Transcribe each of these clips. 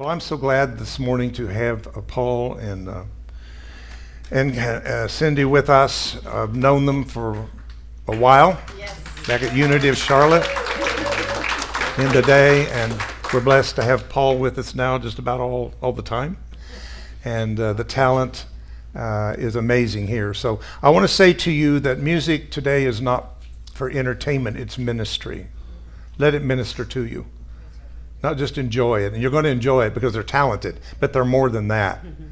Well, I'm so glad this morning to have Paul and Cindy with us. I've known them for a while, back at Unity of Charlotte in the day, and we're blessed to have Paul with us now just about all the time. And the talent is amazing here. So I want to say to you that music today is not for entertainment, it's ministry. Let it minister to you. Not just enjoy it, and you're going to enjoy it because they're talented, but they're more than that. Mm-hmm.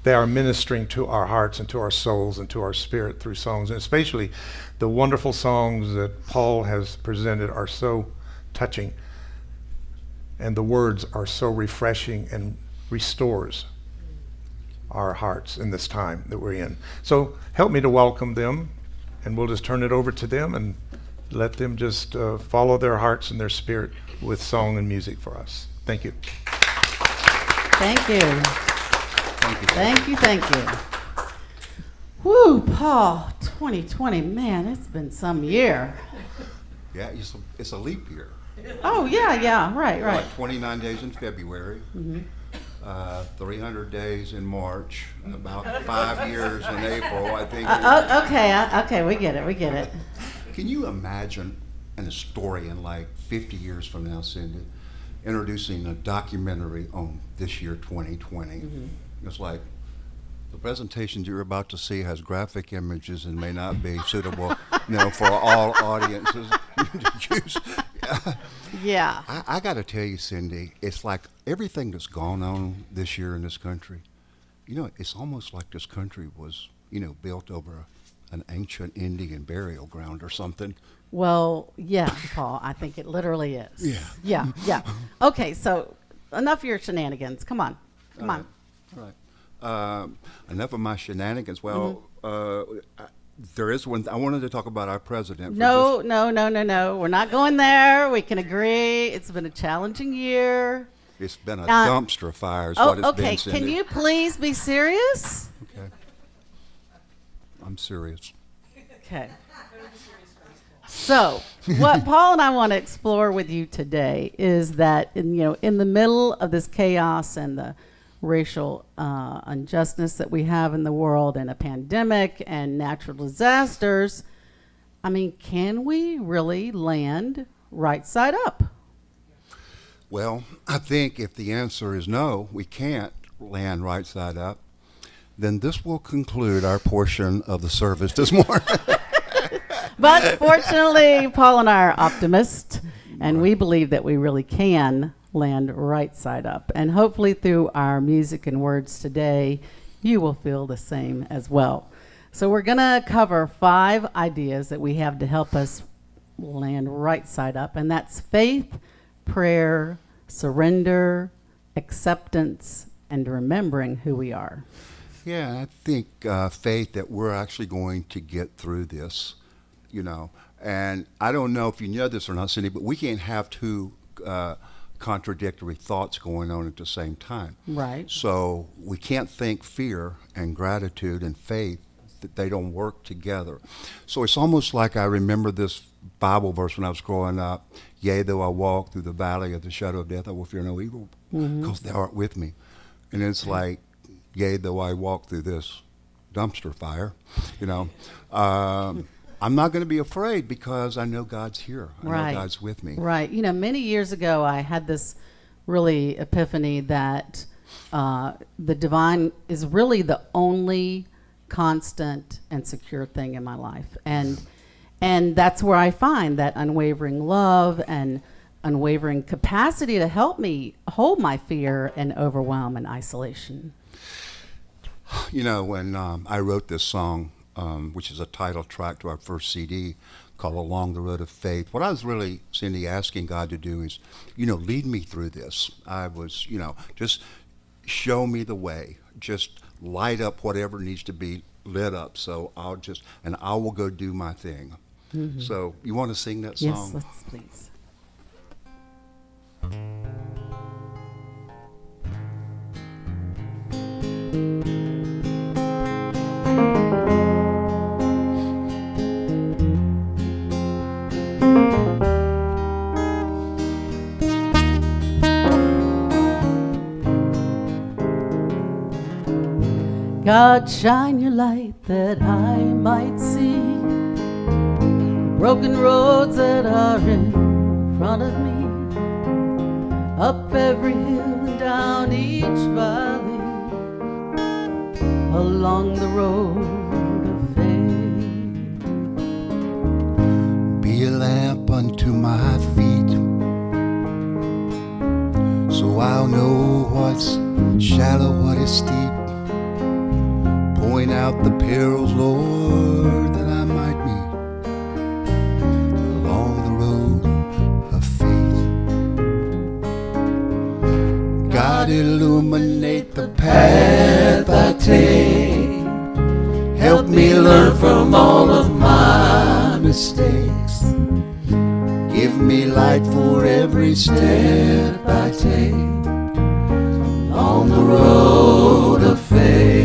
They are ministering to our hearts and to our souls and to our spirit through songs, and especially the wonderful songs that Paul has presented are so touching, and the words are so refreshing and restores our hearts in this time that we're in. So help me to welcome them, and we'll just turn it over to them and let them just follow their hearts and their spirit with song and music for us. Thank you. Thank you. Thank you. Thank you. Woo, Paul, 2020, man, it's been some year. Yeah, it's a leap year. Oh, yeah, right. Like 29 days in February, 300 days in March, about 5 years in April, I think. Okay, we get it. Can you imagine an historian like 50 years from now, Cindy, introducing a documentary on this year, 2020? Mm-hmm. It's like, the presentation you're about to see has graphic images and may not be suitable, for all audiences to use. Yeah. I got to tell you, Cindy, it's like everything that's gone on this year in this country, it's almost like this country was, built over an ancient Indian burial ground or something. Well, yeah, Paul, I think it literally is. Yeah. Yeah. Okay, so enough of your shenanigans. Come on. All right. Enough of my shenanigans. Well, there is one. I wanted to talk about our president. No. We're not going there. We can agree. It's been a challenging year. It's been a dumpster fire is what it's been, Cindy. Can you please be serious? Okay. I'm serious. Okay. So, what Paul and I want to explore with you today is that, in the middle of this chaos and the racial injustice that we have in the world, and a pandemic and natural disasters, can we really land right side up? Well, I think if the answer is no, we can't land right side up, then this will conclude our portion of the service this morning. But fortunately, Paul and I are optimists, and we believe that we really can land right side up. And hopefully through our music and words today, you will feel the same as well. So we're going to cover 5 ideas that we have to help us land right side up, and that's faith, prayer, surrender, acceptance, and remembering who we are. Yeah, I think faith that we're actually going to get through this, And I don't know if you know this or not, Cindy, but we can't have 2 contradictory thoughts going on at the same time. Right. So we can't think fear and gratitude and faith, that they don't work together. So it's almost like I remember this Bible verse when I was growing up. Yea, though I walk through the valley of the shadow of death, I will fear no evil, because thou art with me. And it's like, yea, though I walk through this dumpster fire, I'm not going to be afraid because I know God's here. I know God's with me. Right. Many years ago, I had this really epiphany that the divine is really the only constant and secure thing in my life. And that's where I find that unwavering love and unwavering capacity to help me hold my fear and overwhelm and isolation. When I wrote this song, which is a title track to our first CD called Along the Road of Faith, what I was really, Cindy, asking God to do is, lead me through this. I was, just show me the way. Just light up whatever needs to be lit up. So I will go do my thing. Mm-hmm. So you want to sing that song? Yes, let's please. God, shine your light that I might see the broken roads that are in front of me, up every hill and down each valley, along the road of faith. Be a lamp unto my feet, so I'll know what's shallow, what is steep. Point out the perils, Lord, that I might meet along the road of faith. God, illuminate the path I take. Help me learn from all of my mistakes. Give me light for every step I take on the road of faith.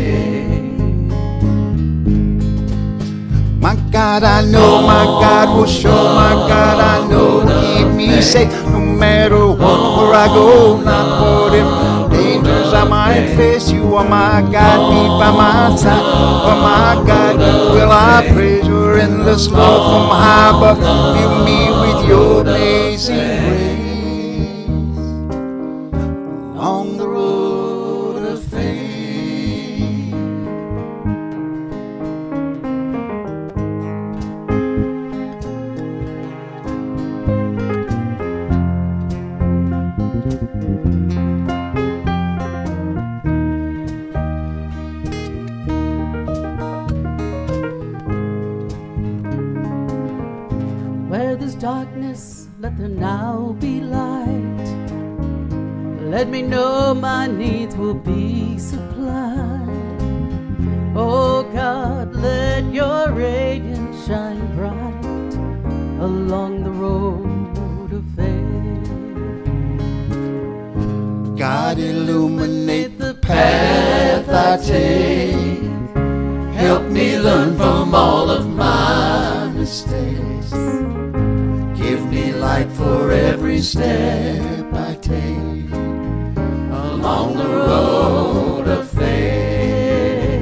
My God, I know my God will show. My God, I know keep me safe. No matter what, where I go, not for them dangers I might face. You are my God, be by my side. For my God, will I praise your endless love from high above. Fill me with your amazing grace along the road of faith. Where there's darkness, let there now be light. Let me know my needs will be supplied. Oh God, let your radiance shine bright along the road of faith. God, illuminate the path I take. Help me learn from all of my mistakes. Give me light for every step I take along the road of faith.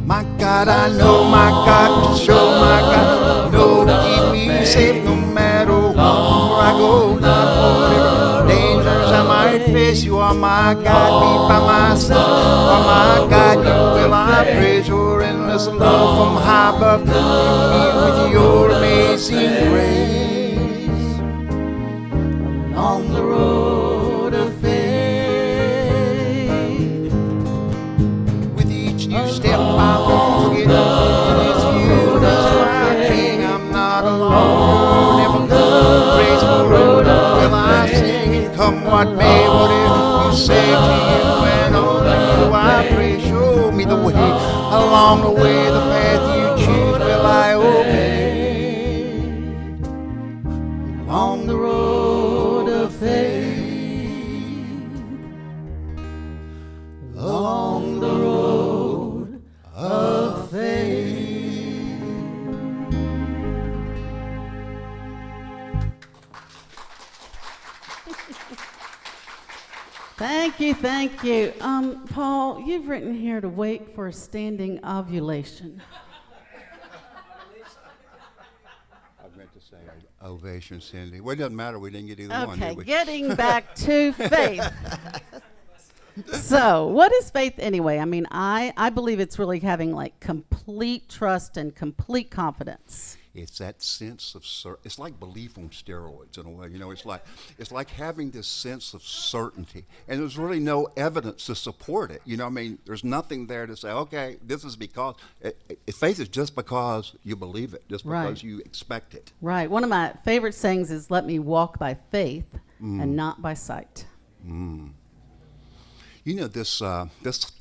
My God, I know my God will show. My God, know to keep me safe no matter where I go, not whatever dangers I might face. You are my God, be by my side. Oh my God, you will I praise your endless love from high above. Fill me with your amazing grace along the road of faith. With each new step I won't forget it is you that's my King. I'm not alone, never gonna praise for road will I sing it. Come what may, whatever you say to you and only you I pray. Show me the way along the way, the path you choose will I obey. Along the road of faith, along the road of faith. Thank you, thank you. Paul, you've written here to wait for a standing ovulation. I meant to say ovation, Cindy. Well, it doesn't matter. We didn't get either one, Okay, did we? getting back to faith. So, what is faith anyway? I mean, I believe it's really having like complete trust and complete confidence. It's that sense of it's like belief on steroids in a way. You know, it's like having this sense of certainty, and there's really no evidence to support it. You know, I mean, there's nothing there to say, okay, this is because faith is just because you believe it, just because Right. you expect it. Right. One of my favorite sayings is, "Let me walk by faith and not by sight." You know, this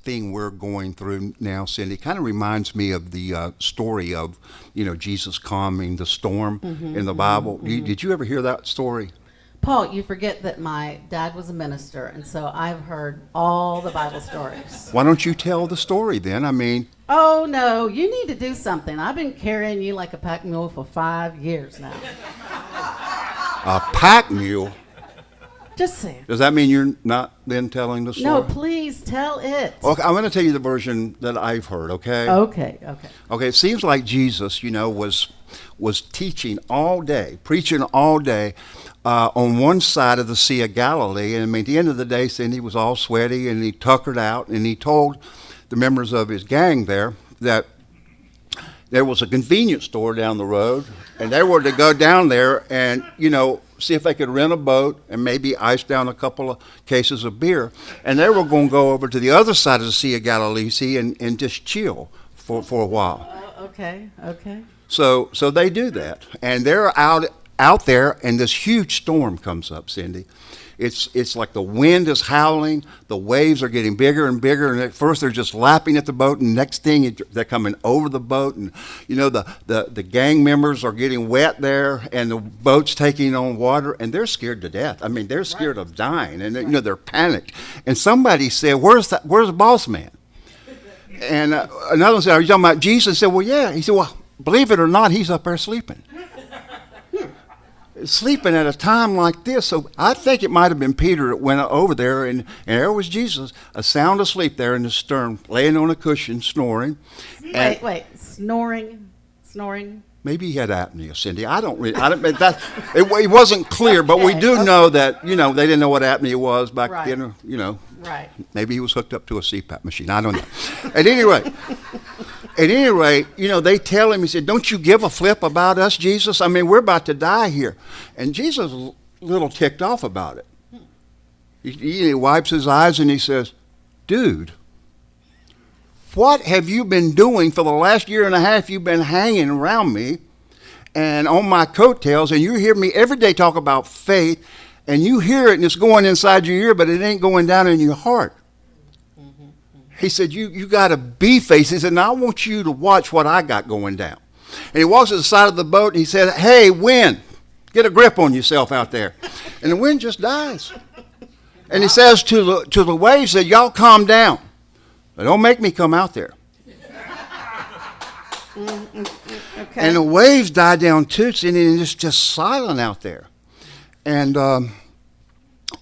thing we're going through now, Cindy, kind of reminds me of the story of, you know, Jesus calming the storm in the Bible. Did you ever hear that story? Paul, you forget that my dad was a minister, and so I've heard all the Bible stories. Why don't you tell the story then? I mean, Oh, no, you need to do something. I've been carrying you like a pack mule for 5 years now. a pack mule. Just say it. Does that mean you're not then telling the story? No, please tell it. Okay, I'm going to tell you the version that I've heard, okay? Okay. Okay, it seems like Jesus, was teaching all day, preaching all day on one side of the Sea of Galilee. And I mean, at the end of the day, Cindy was all sweaty and he tuckered out and he told the members of his gang there that there was a convenience store down the road and they were to go down there and, see if they could rent a boat and maybe ice down a couple of cases of beer. And they were going to go over to the other side of the Sea of Galilee and just chill for a while. Okay. So they do that, and they're out there, and this huge storm comes up, Cindy. It's like the wind is howling, the waves are getting bigger and bigger, and at first they're just lapping at the boat, and next thing they're coming over the boat, and the gang members are getting wet there, and the boat's taking on water, and they're scared to death. I mean, they're scared of dying, and they're panicked. And somebody said, "Where's the boss man?" And another one said, "Are you talking about Jesus?" Said, "Well, yeah." He said, "Well, believe it or not, he's up there sleeping." Sleeping at a time like this. So I think it might have been Peter that went over there, and there was Jesus, sound asleep there in the stern, laying on a cushion, snoring. Wait, snoring. Maybe he had apnea, Cindy. It wasn't clear, but we do know that, they didn't know what apnea was back then, Right. Maybe he was hooked up to a CPAP machine. I don't know. At any rate, they tell him, he said, "Don't you give a flip about us, Jesus? I mean, we're about to die here." And Jesus is a little ticked off about it. He wipes his eyes and he says, "Dude, what have you been doing for the last year and a half? You've been hanging around me and on my coattails, and you hear me every day talk about faith, and you hear it and it's going inside your ear, but it ain't going down in your heart." He said, you got to be faith. He said, "Now I want you to watch what I got going down." And he walks to the side of the boat and he said, "Hey, wind, get a grip on yourself out there." And the wind just dies. And he says to the waves, that "Y'all calm down. But don't make me come out there." Okay. And the waves die down too, and it's just silent out there. And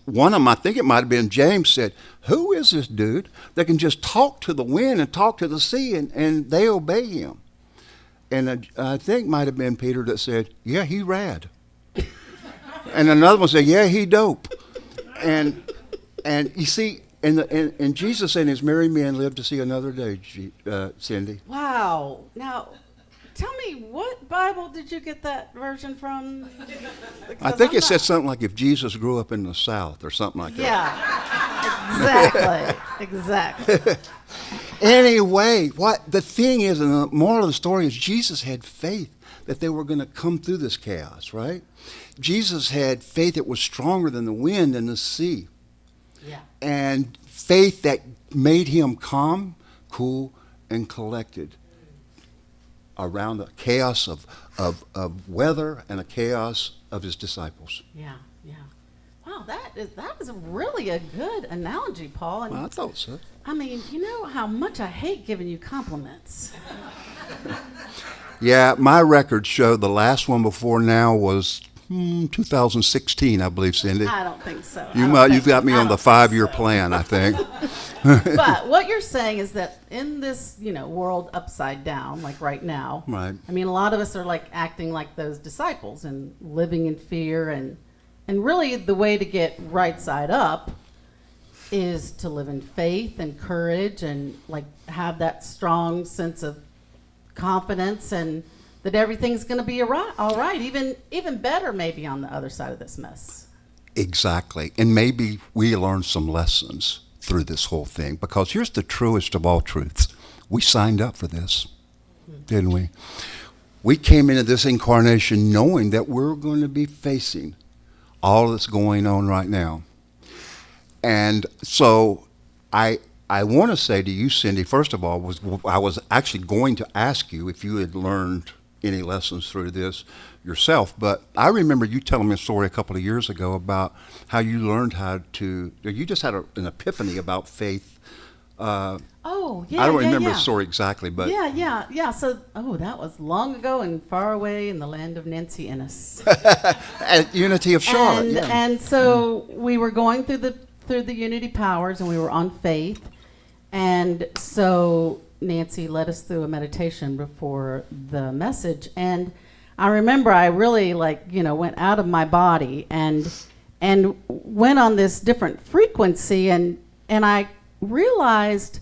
one of them, I think it might have been James, said, "Who is this dude that can just talk to the wind and talk to the sea and they obey him?" And I think it might have been Peter that said, "Yeah, he rad." And another one said, "Yeah, he dope." And you see, and Jesus and his merry men lived to see another day, Cindy. Wow. Now, tell me, what Bible did you get that version from? I think it said something like, "If Jesus grew up in the South," or something like that. Yeah, exactly. Anyway, what the thing is, and the moral of the story is, Jesus had faith that they were going to come through this chaos, right? Jesus had faith that was stronger than the wind and the sea. Yeah. And faith that made him calm, cool, and collected around the chaos of weather and the chaos of his disciples. Yeah. Wow, that is really a good analogy, Paul. And Well, I thought so. I mean, you know how much I hate giving you compliments. Yeah, my records show the last one before now was 2016, I believe, Cindy. I don't think so. You've got me on the 5-year plan, I think. But what you're saying is that in this, world upside down, like right now, Right. I mean, a lot of us are like acting like those disciples and living in fear, and really the way to get right side up is to live in faith and courage and like have that strong sense of confidence and that everything's going to be all right, even better maybe on the other side of this mess. Exactly. And maybe we learned some lessons through this whole thing, because here's the truest of all truths. We signed up for this, didn't we? We came into this incarnation knowing that we're going to be facing all that's going on right now. And so I want to say to you, Cindy, first of all, I was actually going to ask you if you had learned any lessons through this yourself. But I remember you telling me a story a couple of years ago about how you learned you just had an epiphany about faith Oh, yeah, I don't yeah, remember yeah. the story exactly, but Yeah. So, that was long ago and far away in the land of Nancy Innes. at Unity of Charlotte. and, Yeah. and so we were going through the Unity Powers, and we were on faith. And so Nancy led us through a meditation before the message. And I remember I really went out of my body and went on this different frequency, and I realized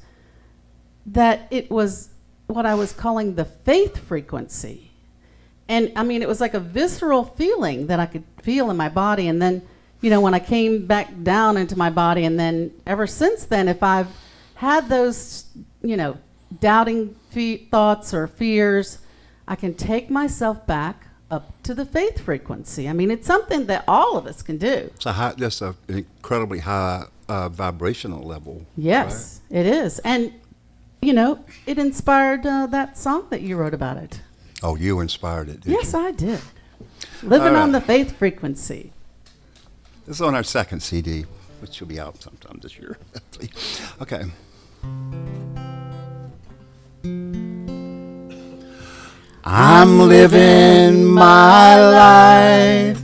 that it was what I was calling the faith frequency. And I mean, it was like a visceral feeling that I could feel in my body. And then, when I came back down into my body, and then ever since then, if I've had those, doubting thoughts or fears, I can take myself back up to the faith frequency. I mean, it's something that all of us can do. It's just an incredibly high vibrational level. Yes, it is. And, it inspired that song that you wrote about it. Oh, you inspired it, did Yes, you? I did. Living on the faith frequency. This is on our second CD, which will be out sometime this year. Okay. I'm living my life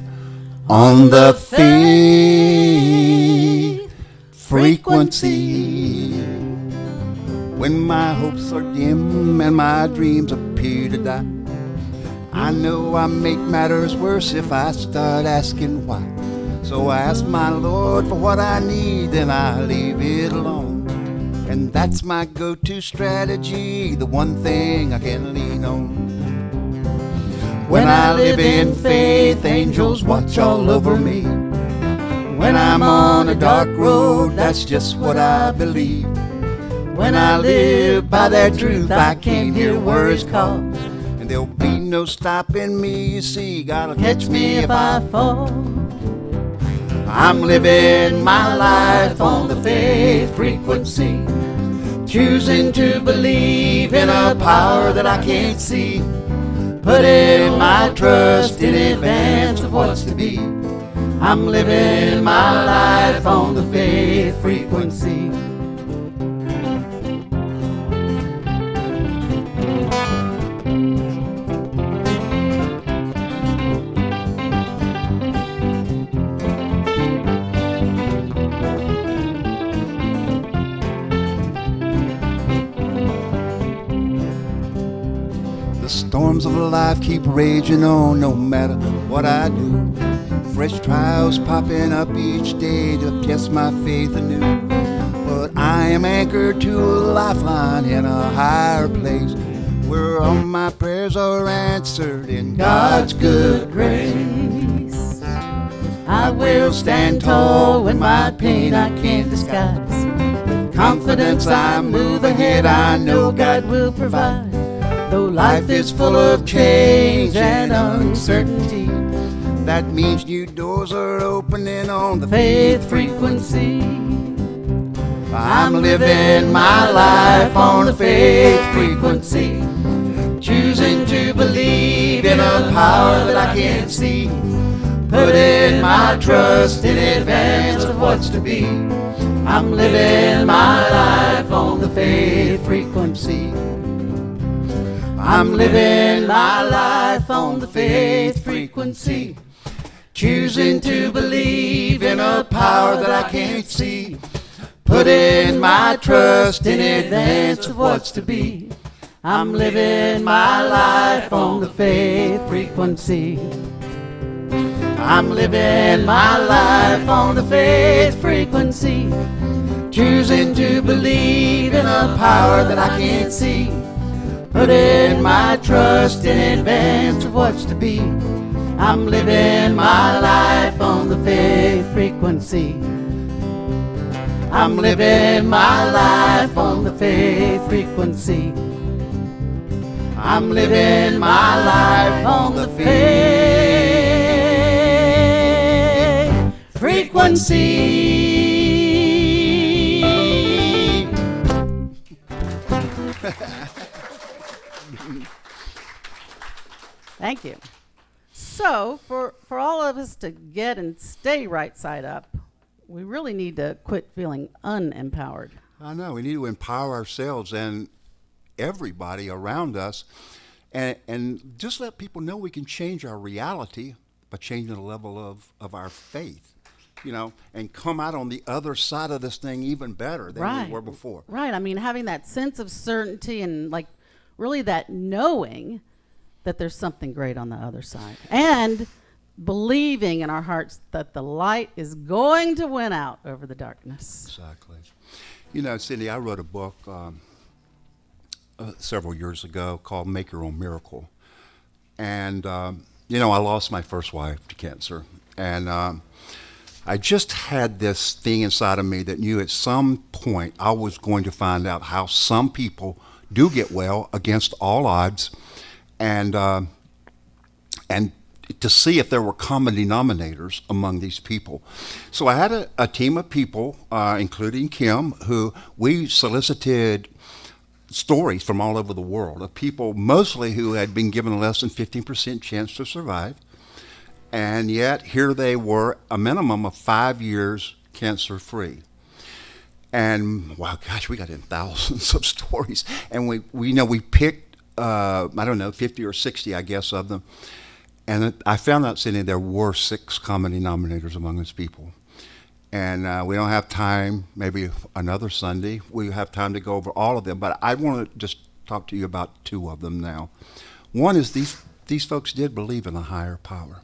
on the faith frequency. When my hopes are dim and my dreams appear to die, I know I make matters worse if I start asking why. So I ask my Lord for what I need, then I leave it alone. And that's my go-to strategy, the one thing I can lean on. When I live in faith, angels watch all over me. When I'm on a dark road, that's just what I believe. When I live by that truth, I can't hear words called. And there'll be no stopping me, you see, God'll catch me if I fall. I'm living my life on the faith frequency, choosing to believe in a power that I can't see, putting my trust in advance of what's to be. I'm living my life on the faith frequency. The storms of life keep raging on no matter what I do. Fresh trials popping up each day to test my faith anew. But I am anchored to a lifeline in a higher place, where all my prayers are answered in God's good grace. I will stand tall when my pain I can't disguise. With confidence I move ahead, I know God will provide. Though life is full of change and uncertainty, that means new doors are opening on the faith frequency. I'm living my life on the faith frequency, choosing to believe in a power that I can't see, putting my trust in advance of what's to be. I'm living my life on the faith frequency. I'm living my life on the faith frequency, choosing to believe in a power that I can't see, putting my trust in advance of what's to be. I'm living my life on the faith frequency. I'm living my life on the faith frequency, choosing to believe in a power that I can't see, putting my trust in advance of what's to be. I'm living my life on the faith frequency. I'm living my life on the faith frequency. I'm living my life on the faith frequency. Thank you. So, for all of us to get and stay right side up, we really need to quit feeling unempowered. I know. We need to empower ourselves and everybody around us, and just let people know we can change our reality by changing the level of our faith, and come out on the other side of this thing even better than we were before. Right. I mean, having that sense of certainty and like really that knowing that there's something great on the other side, and believing in our hearts that the light is going to win out over the darkness. Exactly. Cindy, I wrote a book several years ago called Make Your Own Miracle. And, I lost my first wife to cancer. And I just had this thing inside of me that knew at some point I was going to find out how some people do get well against all odds, and to see if there were common denominators among these people. So I had a team of people, including Kim, who we solicited stories from all over the world of people mostly who had been given less than 15% chance to survive. And yet here they were, a minimum of 5 years cancer-free. And wow, gosh, we got in thousands of stories. And we picked, 50 or 60, I guess, of them. And I found out, Cindy, there were 6 common denominators among these people. And we don't have time, maybe another Sunday, we have time to go over all of them. But I want to just talk to you about 2 of them now. One is these folks did believe in a higher power.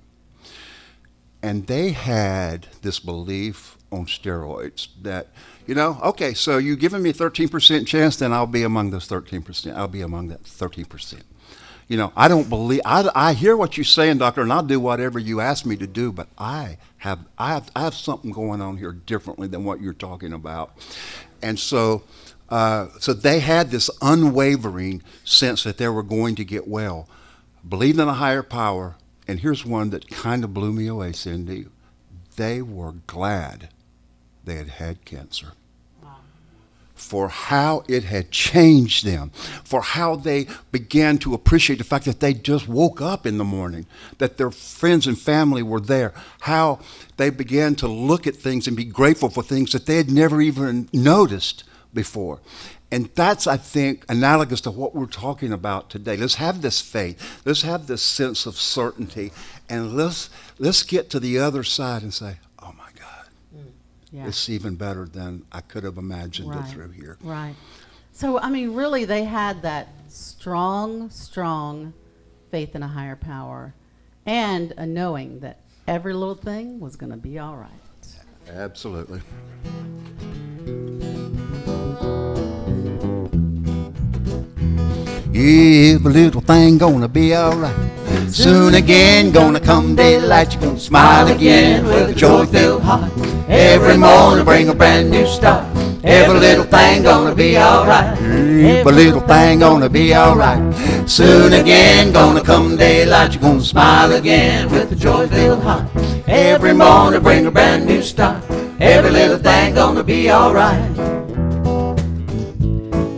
And they had this belief on steroids that, okay, so you're giving me a 13% chance, then I'll be among those 13%. I'll be among that 13%. I don't believe, I hear what you're saying, doctor, and I'll do whatever you ask me to do, but I have something going on here differently than what you're talking about. And so they had this unwavering sense that they were going to get well, believed in a higher power. And here's one that kind of blew me away, Cindy. They were glad they had had cancer. For how it had changed them, for how they began to appreciate the fact that they just woke up in the morning, that their friends and family were there, how they began to look at things and be grateful for things that they had never even noticed before. And that's, I think, analogous to what we're talking about today. Let's have this faith. Let's have this sense of certainty. And let's get to the other side and say, oh, my God, it's even better than I could have imagined it through here. Right. So, I mean, really, they had that strong faith in a higher power and a knowing that every little thing was going to be all right. Absolutely. Every little thing gonna be alright. Soon again, gonna come daylight. You're gonna smile again with a joy-filled heart. Every morning bring a brand new start. Every little thing gonna be alright. Every little thing gonna be alright. Soon again, gonna come daylight. You're gonna smile again with a joy-filled heart. Every morning bring a brand new start. Every little thing gonna be alright.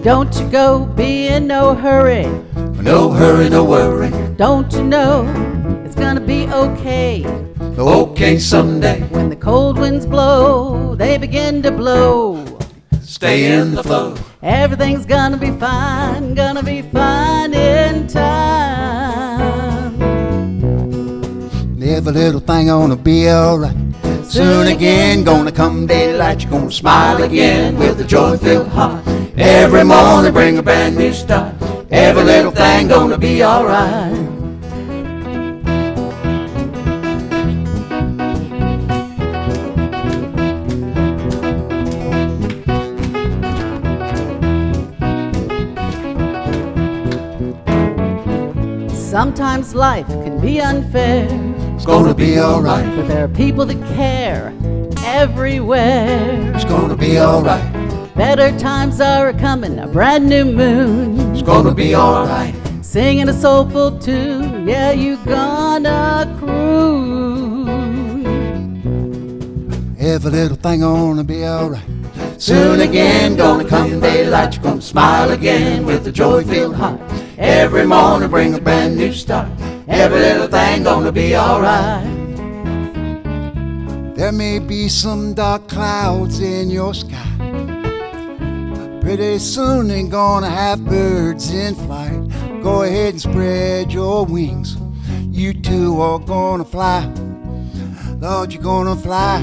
Don't you go be in no hurry. No hurry, no worry. Don't you know it's gonna be okay. Okay someday. When the cold winds blow, they begin to blow. Stay in the flow. Everything's gonna be fine in time. Every little thing gonna be alright. Soon again, gonna come daylight. You're gonna smile again with a joy-filled heart. Every morning bring a brand new start. Every little thing gonna be alright. Sometimes life can be unfair. It's gonna be alright. But there are people that care everywhere. It's gonna be alright. Better times are a-coming, a brand new moon. It's gonna be alright. Singing a soulful tune, yeah, you gonna cruise. Every little thing gonna be alright. Soon again, gonna come daylight. You're gonna smile again with a joy-filled heart. Every morning bring a brand new start. Every little thing gonna be alright. There may be some dark clouds in your sky, Pretty soon ain't gonna have birds in flight. Go ahead and spread your wings. You two are gonna fly. Lord, you're gonna fly.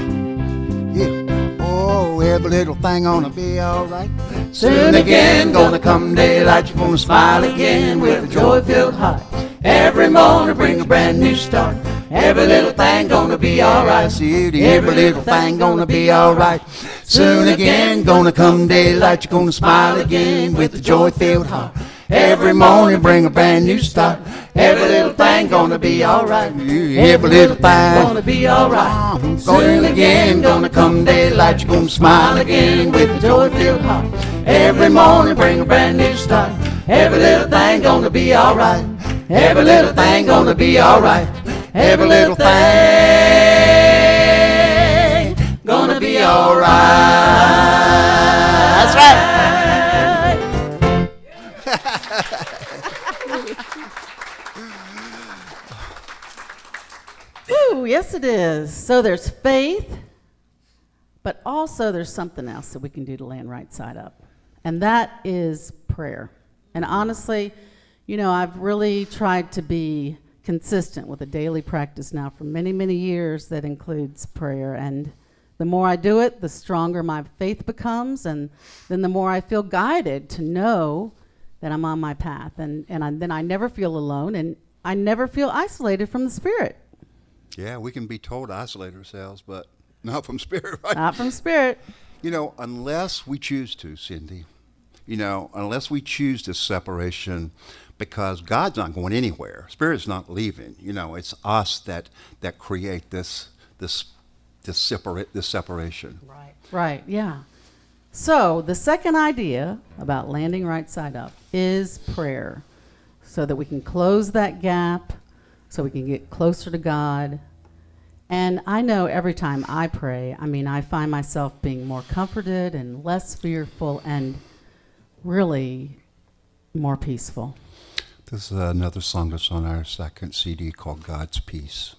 Yeah. Oh, every little thing gonna be alright. Soon again, gonna come daylight. You're gonna smile again with a joy-filled heart. Every morning bring a brand new start. Every little thing gonna be alright. See, every little thing gonna be alright. Soon again, gonna come daylight. You're gonna smile again with a joy-filled heart. Every morning bring a brand new start. Every little thing gonna be alright. Every little thing gonna be alright. Soon again, gonna come daylight. You're gonna smile again with a joy-filled heart. Every morning bring a brand new start. Every little thing gonna be alright. Every little thing gonna be alright. Every little thing gonna be alright. That's right. Ooh, yes it is. So there's faith, but also there's something else that we can do to land right side up, and that is prayer. And honestly, you know, I've really tried to be consistent with a daily practice now for many, many years that includes prayer. And the more I do it, the stronger my faith becomes, and then the more I feel guided to know that I'm on my path. And then I never feel alone, and I never feel isolated from the Spirit. Yeah, we can be told to isolate ourselves, but not from Spirit, right? Not from Spirit. You know, unless we choose to, Cindy, you know, unless we choose this separation, because God's not going anywhere. Spirit's not leaving. You know, it's us that create this separation. Right. Right, yeah. So the second idea about landing right side up is prayer, so that we can close that gap, so we can get closer to God. And I know every time I pray, I mean, I find myself being more comforted and less fearful and really more peaceful. This is another song that's on our second CD called God's Peace.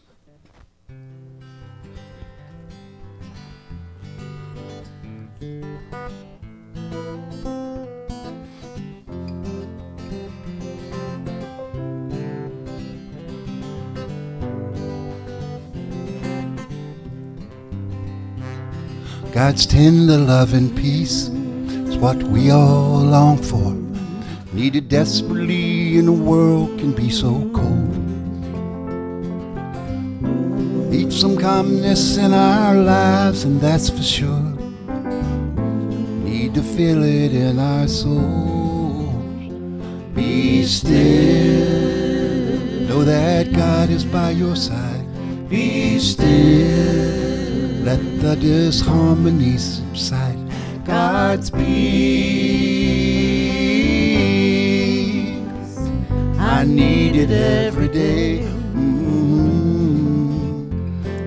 God's tender love and peace is what we all long for. Needed desperately in a world can be so cold. Need some calmness in our lives, and that's for sure. Need to feel it in our souls. Be still. Know that God is by your side. Be still. Let the disharmony subside. God's peace, I need it every day.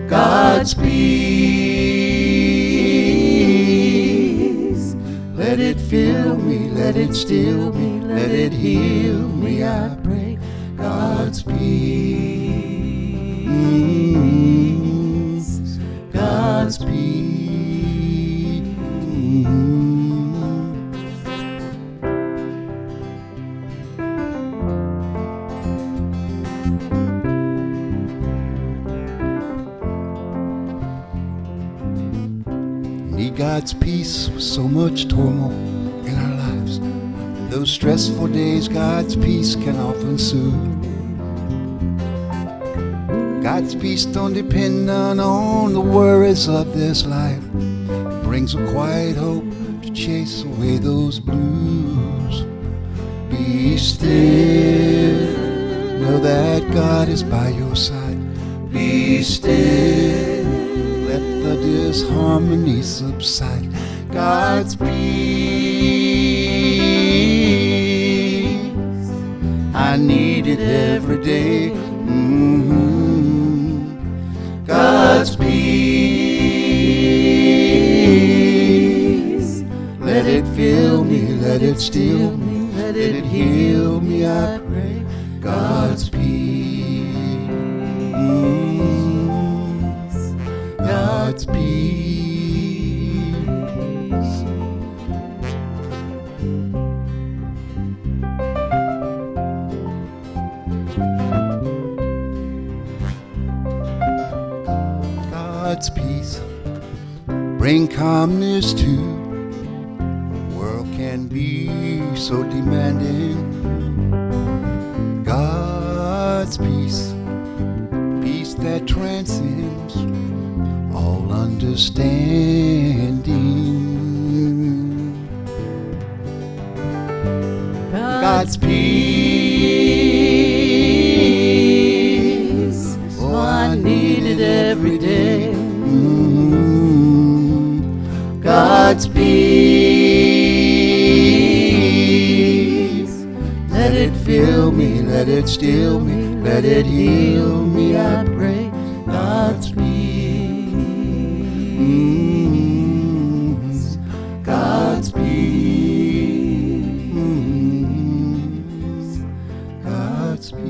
God's peace, let it fill me, let it still me, let it heal me, I pray. God's peace, God's peace. Need God's peace with so much turmoil in our lives. In those stressful days, God's peace can often soothe. God's peace don't depend on the worries of this life. It brings a quiet hope to chase away those blues. Be still, know that God is by your side. Be still, let the disharmony subside. God's peace, I need it every day. God's peace, let it fill me, let it still me, let it heal me, I pray. God's peace, God's peace. God's peace bring calmness to a world can be so demanding. God's peace, peace that transcends all understanding. God's peace, oh, I need it every day. God's peace, let it fill me, let it still me, let it heal me, I pray. God's peace, God's peace, God's peace.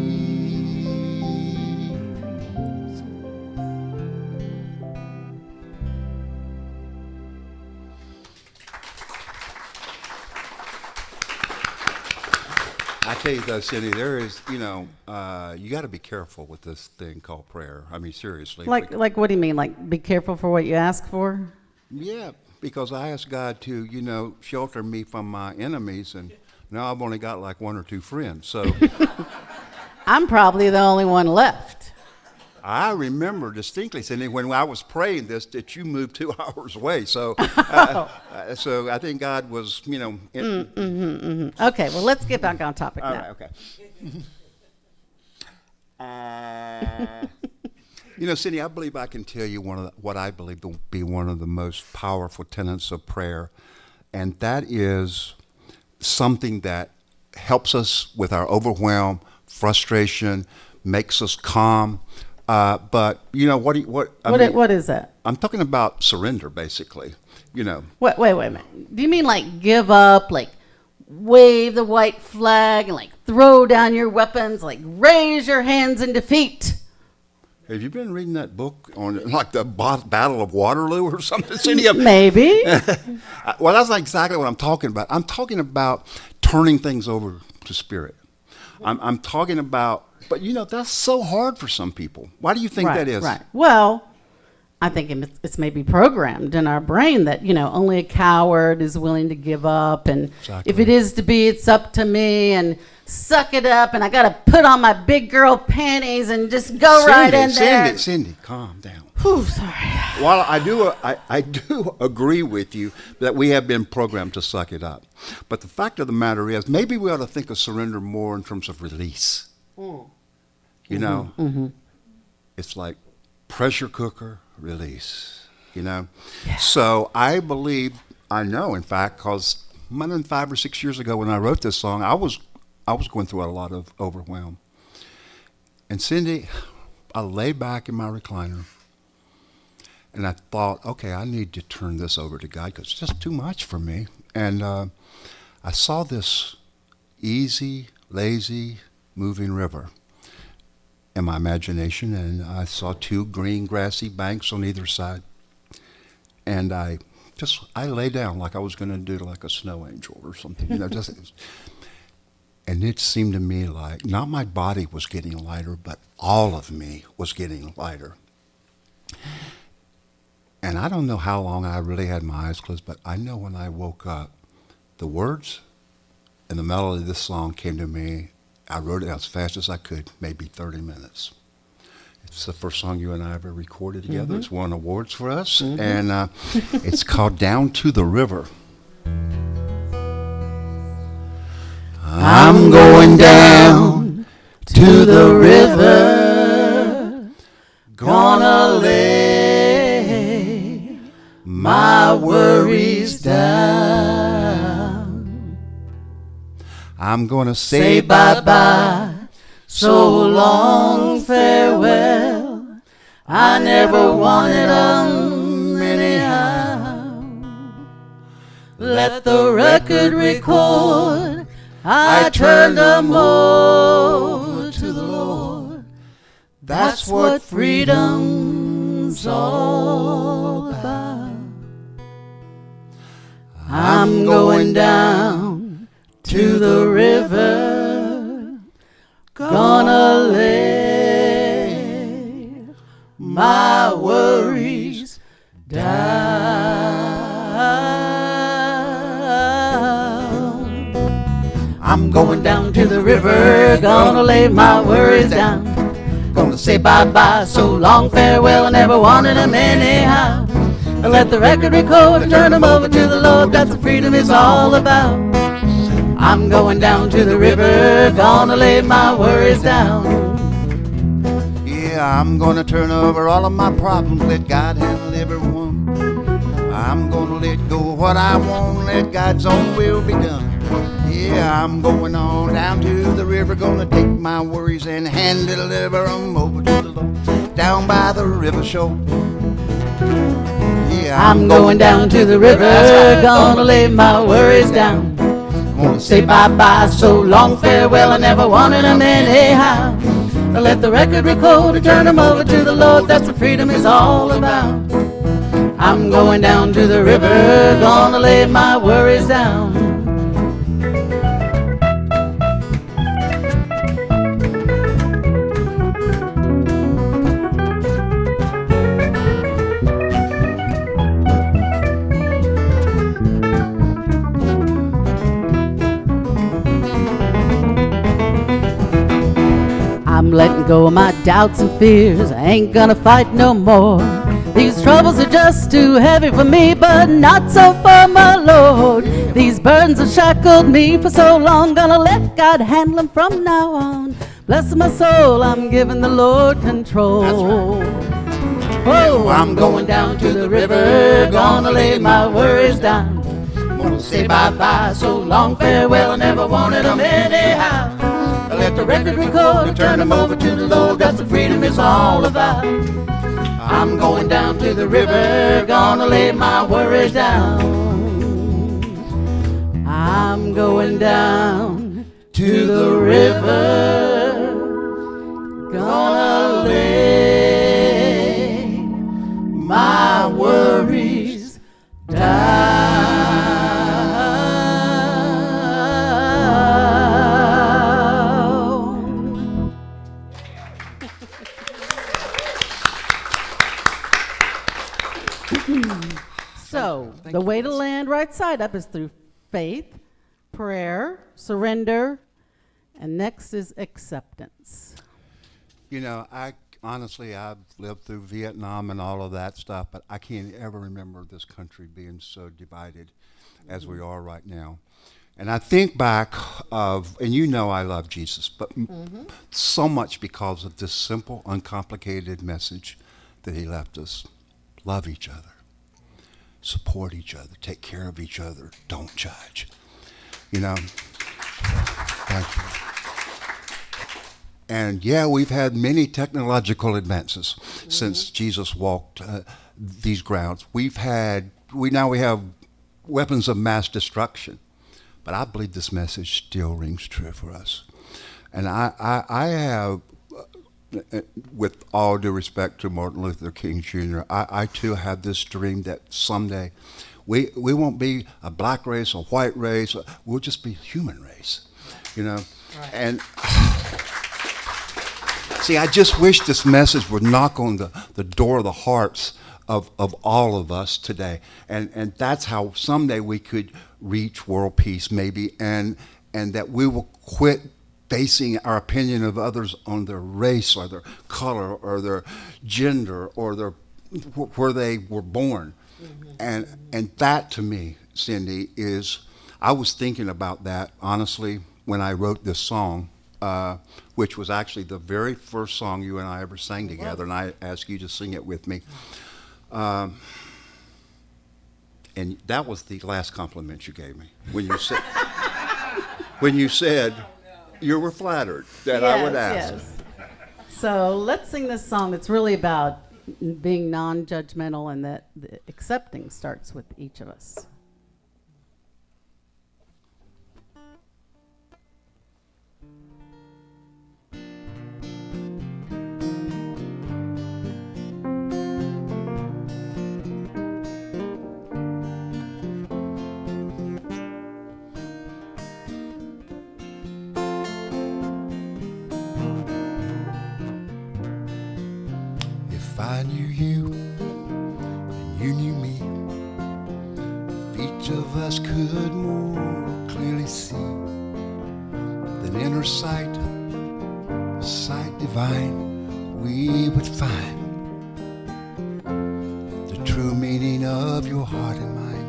I tell you though, Cindy, there is, you got to be careful with this thing called prayer. I mean, seriously. Like what do you mean? Like, be careful for what you ask for? Yeah, because I asked God to, shelter me from my enemies, and now I've only got like one or two friends. So I'm probably the only one left. I remember distinctly, Cindy, when I was praying this, that you moved 2 hours away. So, so I think God was, Okay, well, let's get back on topic all now. right, okay. Cindy, I believe I can tell you what I believe to be one of the most powerful tenets of prayer, and that is something that helps us with our overwhelm, frustration, makes us calm. But what is that? I'm talking about surrender, basically. Wait a minute. Do you mean like give up, like wave the white flag and like throw down your weapons, like raise your hands in defeat? Have you been reading that book on like the Battle of Waterloo or something, Cindy? Maybe. Well, that's not exactly what I'm talking about. I'm talking about turning things over to Spirit. I'm talking about, but that's so hard for some people. Why do you think that is? Right. Well, I think it's maybe programmed in our brain that, only a coward is willing to give up. And Exactly. if it is to be, it's up to me, and suck it up. And I got to put on my big girl panties and just go right in there. Cindy, calm down. Whew, sorry. While I do agree with you that we have been programmed to suck it up. But the fact of the matter is, maybe we ought to think of surrender more in terms of release. It's like pressure cooker, release, Yeah. So I know, in fact, because more than 5 or 6 years ago when I wrote this song, I was going through a lot of overwhelm. And Cindy, I lay back in my recliner, and I thought, okay, I need to turn this over to God because it's just too much for me. And I saw this easy, lazy, moving river in my imagination, and I saw 2 green, grassy banks on either side. And I lay down like I was going to do like a snow angel or something, and it seemed to me like not my body was getting lighter, but all of me was getting lighter. And I don't know how long I really had my eyes closed, but I know when I woke up, the words and the melody of this song came to me. I wrote it as fast as I could, maybe 30 minutes. It's the first song you and I ever recorded together. Mm-hmm. It's won awards for us, and it's called Down to the River. I'm going down to the river, gonna lay my worries down. I'm gonna say bye-bye, so long farewell. I never wanted 'em anyhow. Let the record record I turned 'em over to the Lord. That's what freedom's all about. I'm going down to the river, gonna lay my worries going down to the river, gonna lay my worries down. Gonna say bye-bye, so long, farewell, I never wanted them anyhow. I let the record record and turn them over to the Lord, that's what freedom is all about. I'm going down to the river, gonna lay my worries down. Yeah, I'm gonna turn over all of my problems, let God handle every one. I'm gonna let go of what I want, let God's own will be done. Yeah, I'm going on down to the river, gonna take my worries and hand deliver them over to the Lord, down by the river shore. Yeah, I'm going down to the river, gonna lay my worries down. Gonna say bye-bye, so long, farewell, I never wanted them anyhow. I let the record record and turn them over to the Lord, that's what freedom is all about. I'm going down to the river, gonna lay my worries down. I'm letting go of my doubts and fears, I ain't gonna fight no more. These troubles are just too heavy for me, but not so for my Lord. These burdens have shackled me for so long, gonna let God handle them from now on. Bless my soul, I'm giving the Lord control. Oh, I'm going down to the river, gonna lay my worries down. Gonna say bye-bye, so long, farewell, I never wanted them anyhow. I let the record record and turn them over to the Lord, that's what freedom is all about. I'm going down to the river, gonna lay my worries down. I'm going down to the river, gonna lay my worries down. So, the way to land right side up is through faith, prayer, surrender, and next is acceptance. You know, honestly, I've lived through Vietnam and all of that stuff, but I can't ever remember this country being so divided as we are right now. And I think back of, and you know I love Jesus, but so much because of this simple, uncomplicated message that he left us. Love each other. Support each other. Take care of each other. Don't judge. You know, thank you. And yeah, we've had many technological advances since Jesus walked these grounds. We now have weapons of mass destruction, but I believe this message still rings true for us. And I have, with all due respect to Martin Luther King Jr., I too have this dream that someday we won't be a black race, a white race, we'll just be a human race, you know. Right. And see, I just wish this message would knock on the door of the hearts of all of us today. And that's how someday we could reach world peace maybe, and that we will quit basing our opinion of others on their race or their color or their gender or where they were born. And that to me, Cindy, is, I was thinking about that honestly when I wrote this song, which was actually the very first song you and I ever sang together, and I asked you to sing it with me. And that was the last compliment you gave me when you said you were flattered that I would ask. Yes. So let's sing this song that's really about being non-judgmental, and that the accepting starts with each of us. If I knew you and you knew me, if each of us could more clearly see an inner sight, sight divine, we would find the true meaning of your heart and mind.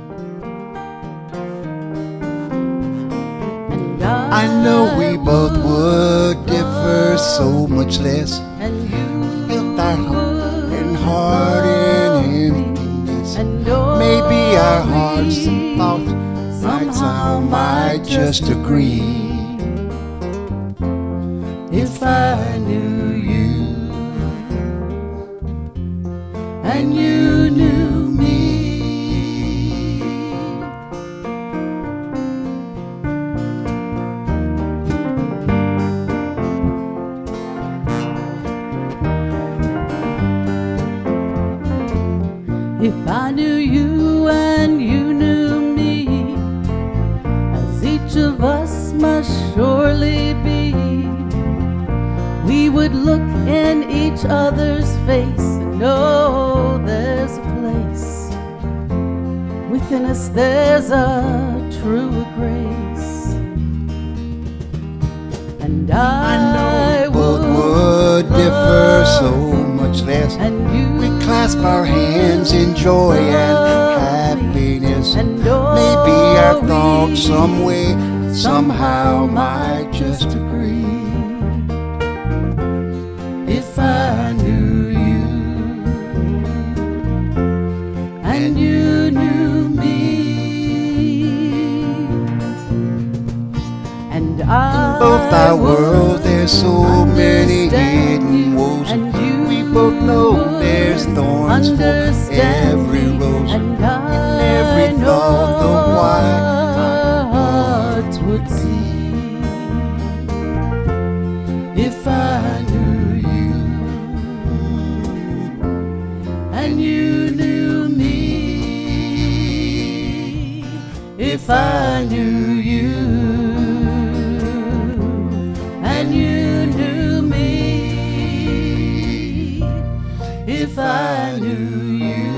And I know we both would differ so much less and you if our heart and heart in emptiness. and Maybe our hearts and thoughts right somehow might just agree. If I knew you and you knew me. If I knew you and you knew me, as each of us must surely be, we would look in each other's face and know there's a place within us, there's a true grace. And I I know we both would differ so much less. and you We clasp our hands in joy and happiness. and Maybe our thoughts some way, somehow might just agree. If I knew you and you knew me. and I Both our worlds, there's so many hidden woes. and you We both know there's thorns for every rose. and every thought, the why our hearts would see if I knew you and you knew me. If I knew you and you knew me. If I knew you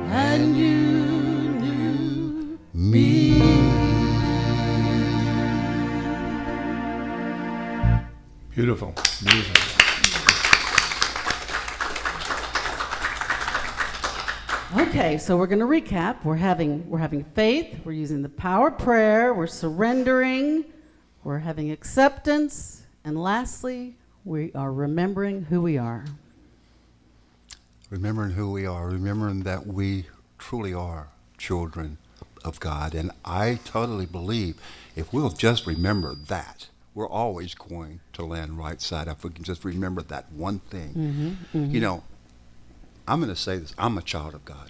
and you knew me. Beautiful. Beautiful. Okay, so we're going to recap. We're having faith. We're using the power of prayer. We're surrendering. We're having acceptance, and lastly, we are remembering who we are. Remembering who we are, remembering that we truly are children of God. And I totally believe if we'll just remember that, we're always going to land right side up. If we can just remember that one thing. You know, I'm going to say this. I'm a child of God.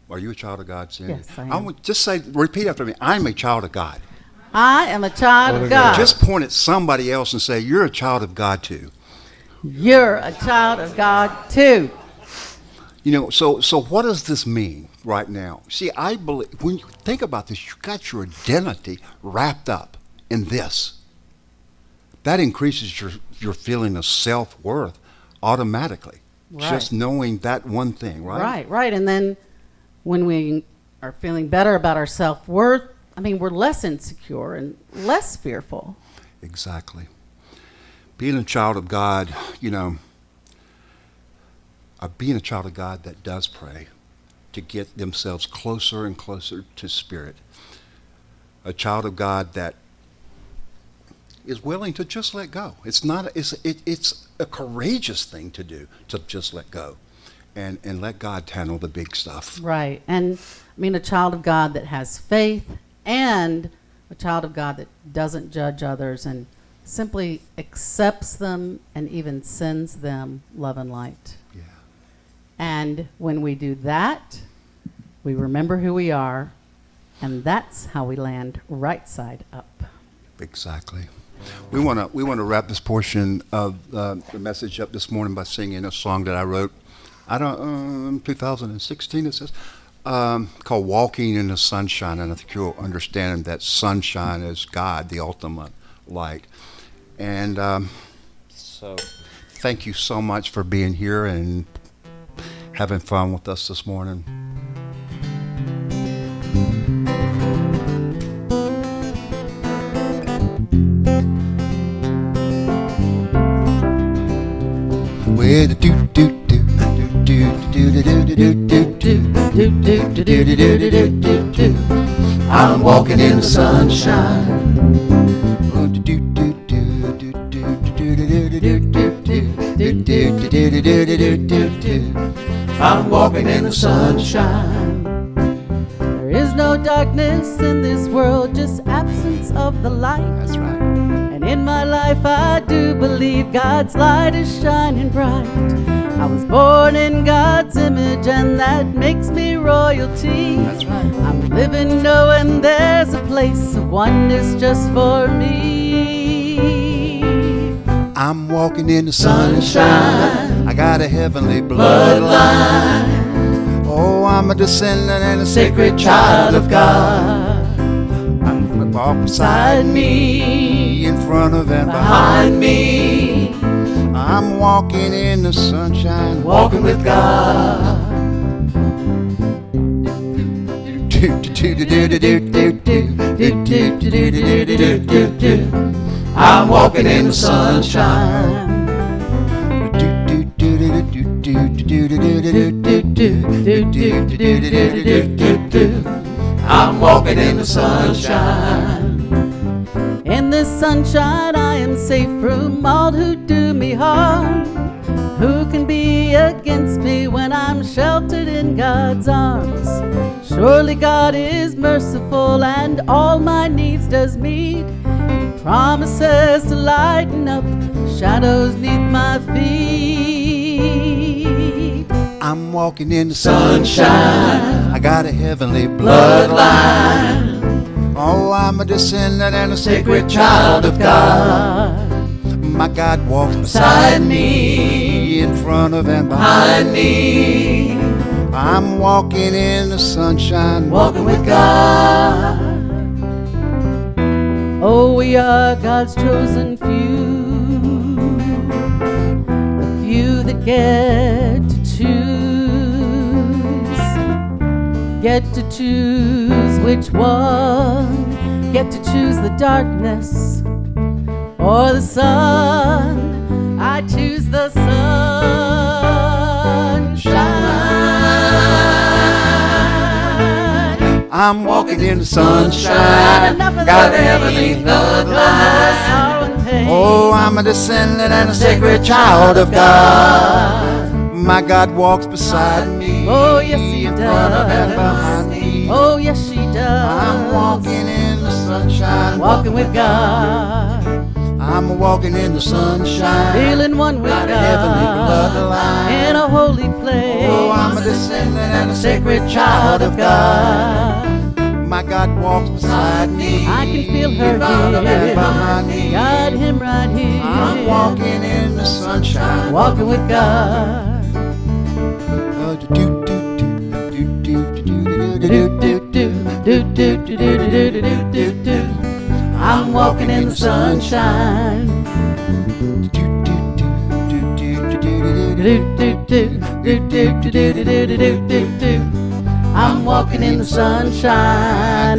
Are you a child of God, Cindy? Yes, I am. would just say, repeat after me. I'm a child of God. I am a child of Lord of God. God. Just point at somebody else and say, you're a child of God too. You're a child of God too. You know, so what does this mean right now? See, I believe when you think about this, you got your identity wrapped up in this. That increases your feeling of self-worth automatically. Right. Just knowing that one thing, right? Right. And then when we are feeling better about our self-worth, I mean, we're less insecure and less fearful. Exactly. Being a child of God, you know, being a child of God that does pray to get themselves closer and closer to Spirit. A child of God that is willing to just let go. It's a courageous thing to do, to just let go and let God handle the big stuff. Right. And I mean, a child of God that has faith, and a child of God that doesn't judge others and simply accepts them and even sends them love and light. Yeah. And when we do that, we remember who we are, and that's how we land right side up. Exactly. We want to wrap this portion of the message up this morning by singing a song that I wrote. 2016 it says, called "Walking in the Sunshine," and I think you'll understand that sunshine is God, the ultimate light. And so, thank you so much for being here and having fun with us this morning. play the do do do do do do do do do do. I'm walking in the sunshine. I'm walking in the sunshine. There is no darkness in this world, just absence of the light. That's right. And in my life I do believe God's light is shining bright. I was born in God's image and that makes me royalty. That's right. I'm living knowing there's a place of oneness just for me. I'm walking in the sunshine. I got a heavenly bloodline. Oh, I'm a descendant and a sacred child of God. I'm gonna walk beside me, in front of and behind me. I'm walking in the sunshine, walking with God. I'm walking in the sunshine. I'm walking in the sunshine. In this sunshine I am safe from all who do me harm. Who can be against me when I'm sheltered in God's arms? Surely God is merciful and all my needs does meet. He promises to lighten up shadows neath my feet. I'm walking in the sunshine. I got a heavenly bloodline. Oh, I'm a descendant and a sacred child of God. My God walks beside me, in front of and behind me. I'm walking in the sunshine, walking with God. Oh, we are God's chosen few, the few that get to choose which one, get to choose the darkness or the sun. I choose the sunshine. I'm walking in the sunshine, got a heavenly bloodline. Oh, I'm a descendant and a sacred child of God. My God walks beside me. Oh, yes, He in front of and behind me. Oh, yes, she does. I'm walking in the sunshine, Walking with God, I'm walking in the sunshine, feeling one with got a heavenly God, bloodline. in a holy place. Oh, I'm a descendant and a sacred child of God. My God walks beside me. I can feel her in front of and here. behind me. Got Him right here. I'm walking in the sunshine, Walking with God. I'm walking in the sunshine. I'm walking in the sunshine.